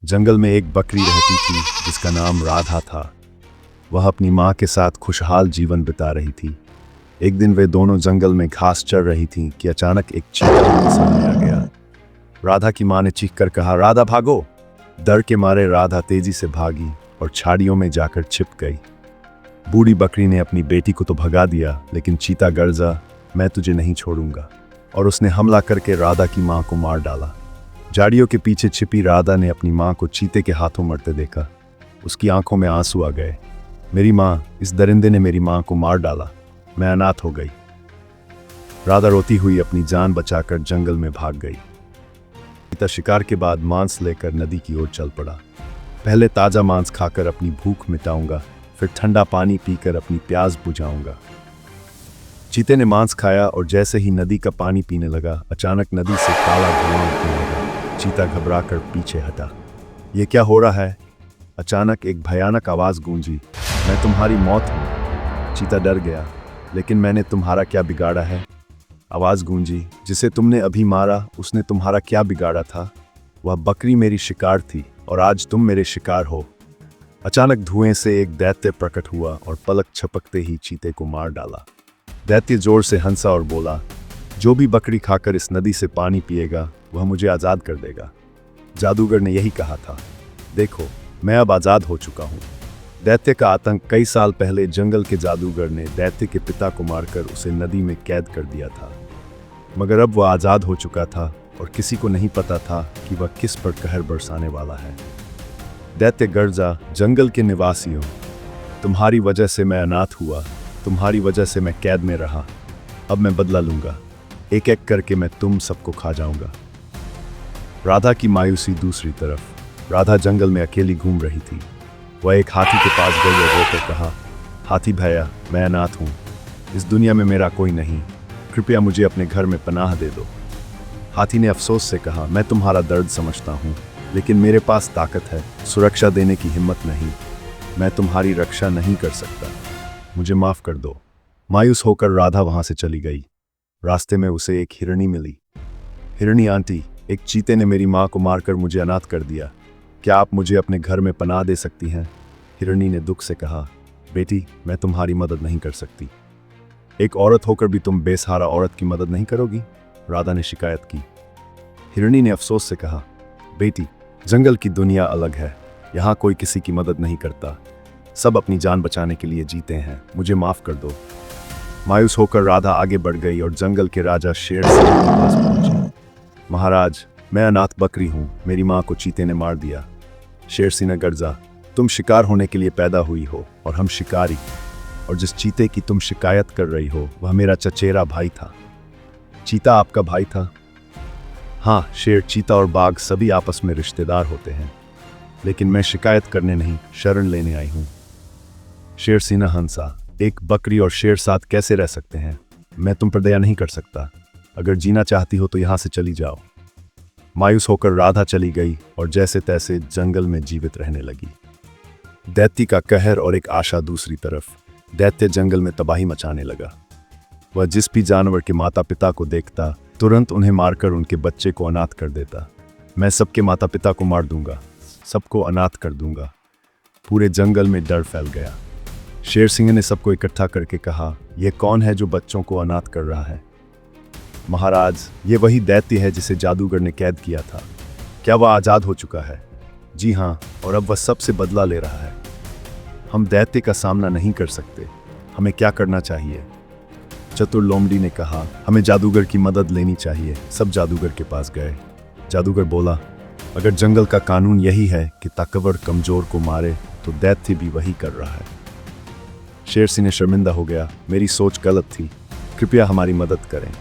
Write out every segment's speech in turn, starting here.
जंगल में एक बकरी रहती थी जिसका नाम राधा था। वह अपनी माँ के साथ खुशहाल जीवन बिता रही थी। एक दिन वे दोनों जंगल में घास चर रही थीं कि अचानक एक चीता उनके सामने आ गया। राधा की माँ ने चीख कर कहा, राधा भागो। डर के मारे राधा तेजी से भागी और झाड़ियों में जाकर छिप गई। बूढ़ी बकरी ने अपनी बेटी को तो भगा दिया, लेकिन चीता गरजा, मैं तुझे नहीं छोड़ूंगा, और उसने हमला करके राधा की माँ को मार डाला। झाड़ियों के पीछे छिपी राधा ने अपनी माँ को चीते के हाथों मरते देखा। उसकी आंखों में आंसू आ गए। मेरी माँ, इस दरिंदे ने मेरी माँ को मार डाला, मैं अनाथ हो गई। राधा रोती हुई अपनी जान बचाकर जंगल में भाग गई। चीता शिकार के बाद मांस लेकर नदी की ओर चल पड़ा। पहले ताजा मांस खाकर अपनी भूख मिटाऊंगा, फिर ठंडा पानी पीकर अपनी प्यास बुझाऊंगा। चीते ने मांस खाया और जैसे ही नदी का पानी पीने लगा, अचानक नदी से काला धुआं उठने लगा। चीता घबराकर पीछे हटा। यह क्या हो रहा है? अचानक एक भयानक आवाज गूंजी, मैं तुम्हारी मौत हूं। चीता डर गया, लेकिन मैंने तुम्हारा क्या बिगाड़ा है? आवाज गूंजी, जिसे तुमने अभी मारा उसने तुम्हारा क्या बिगाड़ा था? वह बकरी मेरी शिकार थी और आज तुम मेरे शिकार हो। अचानक धुएं से एक दैत्य प्रकट हुआ और पलक झपकते ही चीते को मार डाला। दैत्य जोर से हंसा और बोला, जो भी बकरी खाकर इस नदी से पानी पिएगा वह मुझे आज़ाद कर देगा। जादूगर ने यही कहा था। देखो, मैं अब आज़ाद हो चुका हूँ। दैत्य का आतंक कई साल पहले जंगल के जादूगर ने दैत्य के पिता को मारकर उसे नदी में कैद कर दिया था, मगर अब वह आज़ाद हो चुका था और किसी को नहीं पता था कि वह किस पर कहर बरसाने वाला है। दैत्य गर्जा, जंगल के निवासियों, तुम्हारी वजह से मैं अनाथ हुआ, तुम्हारी वजह से मैं कैद में रहा। अब मैं बदला लूंगा, एक एक करके मैं तुम सबको खा जाऊंगा। राधा की मायूसी दूसरी तरफ। राधा जंगल में अकेली घूम रही थी। वह एक हाथी के पास गई और रोकर कहा, हाथी भैया, मैं अनाथ हूँ, इस दुनिया में मेरा कोई नहीं, कृपया मुझे अपने घर में पनाह दे दो। हाथी ने अफसोस से कहा, मैं तुम्हारा दर्द समझता हूँ, लेकिन मेरे पास ताकत है, सुरक्षा देने की हिम्मत नहीं। मैं तुम्हारी रक्षा नहीं कर सकता, मुझे माफ कर दो। मायूस होकर राधा वहां से चली गई। रास्ते में उसे एक हिरणी मिली। हिरणी आंटी, एक चीते ने मेरी माँ को मारकर मुझे अनाथ कर दिया, क्या आप मुझे अपने घर में पनाह दे सकती हैं? हिरणी ने दुख से कहा, बेटी, मैं तुम्हारी मदद नहीं कर सकती। एक औरत होकर भी तुम बेसहारा औरत की मदद नहीं करोगी? राधा ने शिकायत की। हिरणी ने अफसोस से कहा, बेटी, जंगल की दुनिया अलग है, यहाँ कोई किसी की मदद नहीं करता, सब अपनी जान बचाने के लिए जीते हैं, मुझे माफ कर दो। मायूस होकर राधा आगे बढ़ गई और जंगल के राजा शेर सिंह के पास पहुंची। महाराज, मैं अनाथ बकरी हूँ, मेरी माँ को चीते ने मार दिया। शेर सिंह ने गर्जा, तुम शिकार होने के लिए पैदा हुई हो और हम शिकारी, और जिस चीते की तुम शिकायत कर रही हो वह मेरा चचेरा भाई था। चीता आपका भाई था? हाँ शेर, चीता और बाघ सभी आपस में रिश्तेदार होते हैं, लेकिन मैं शिकायत करने नहीं, शरण लेने आई हूँ। शेर सिंह हंसा, एक बकरी और शेर साथ कैसे रह सकते हैं? मैं तुम पर दया नहीं कर सकता, अगर जीना चाहती हो तो यहाँ से चली जाओ। मायूस होकर राधा चली गई और जैसे तैसे जंगल में जीवित रहने लगी। दैत्य का कहर और एक आशा दूसरी तरफ। दैत्य जंगल में तबाही मचाने लगा। वह जिस भी जानवर के माता पिता को देखता तुरंत उन्हें मारकर उनके बच्चे को अनाथ कर देता। मैं सबके माता पिता को मार दूंगा, सबको अनाथ कर दूंगा। पूरे जंगल में डर फैल गया। शेर सिंह ने सबको इकट्ठा करके कहा, यह कौन है जो बच्चों को अनाथ कर रहा है? महाराज, ये वही दैत्य है जिसे जादूगर ने कैद किया था। क्या वह आज़ाद हो चुका है? जी हाँ, और अब वह सबसे बदला ले रहा है। हम दैत्य का सामना नहीं कर सकते, हमें क्या करना चाहिए? चतुर लोमड़ी ने कहा, हमें जादूगर की मदद लेनी चाहिए। सब जादूगर के पास गए। जादूगर बोला, अगर जंगल का कानून यही है कि ताकतवर कमजोर को मारे, तो दैत्य भी वही कर रहा है। शेर सिंह ने शर्मिंदा हो गया, मेरी सोच गलत थी, कृपया हमारी मदद करें।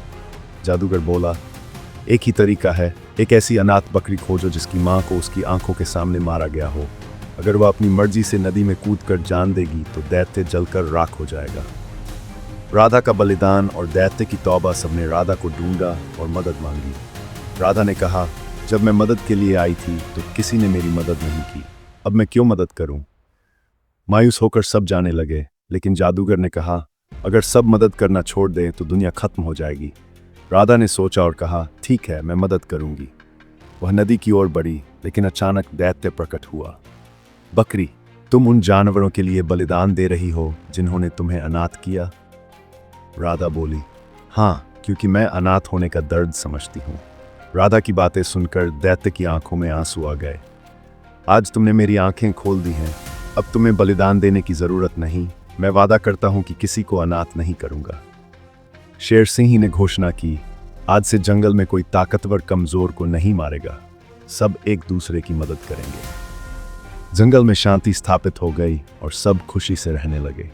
जादूगर बोला, एक ही तरीका है, एक ऐसी अनाथ बकरी खोजो जिसकी माँ को उसकी आंखों के सामने मारा गया हो। अगर वह अपनी मर्जी से नदी में कूदकर जान देगी तो दैत्य जलकर राख हो जाएगा। राधा का बलिदान और दैत्य की तौबा, सबने राधा को ढूंढा और मदद मांगी। राधा ने कहा, जब मैं मदद के लिए आई थी तो किसी ने मेरी मदद नहीं की, अब मैं क्यों मदद करूं? मायूस होकर सब जाने लगे, लेकिन जादूगर ने कहा, अगर सब मदद करना छोड़ दें तो दुनिया खत्म हो जाएगी। राधा ने सोचा और कहा, ठीक है, मैं मदद करूंगी। वह नदी की ओर बढ़ी, लेकिन अचानक दैत्य प्रकट हुआ। बकरी, तुम उन जानवरों के लिए बलिदान दे रही हो जिन्होंने तुम्हें अनाथ किया? राधा बोली, हाँ, क्योंकि मैं अनाथ होने का दर्द समझती हूँ। राधा की बातें सुनकर दैत्य की आंखों में आंसू आ गए। आज तुमने मेरी आंखें खोल दी हैं, अब तुम्हें बलिदान देने की जरूरत नहीं। मैं वादा करता हूं कि किसी को अनाथ नहीं करूंगा। शेर सिंह ने घोषणा की, आज से जंगल में कोई ताकतवर कमजोर को नहीं मारेगा, सब एक दूसरे की मदद करेंगे। जंगल में शांति स्थापित हो गई और सब खुशी से रहने लगे।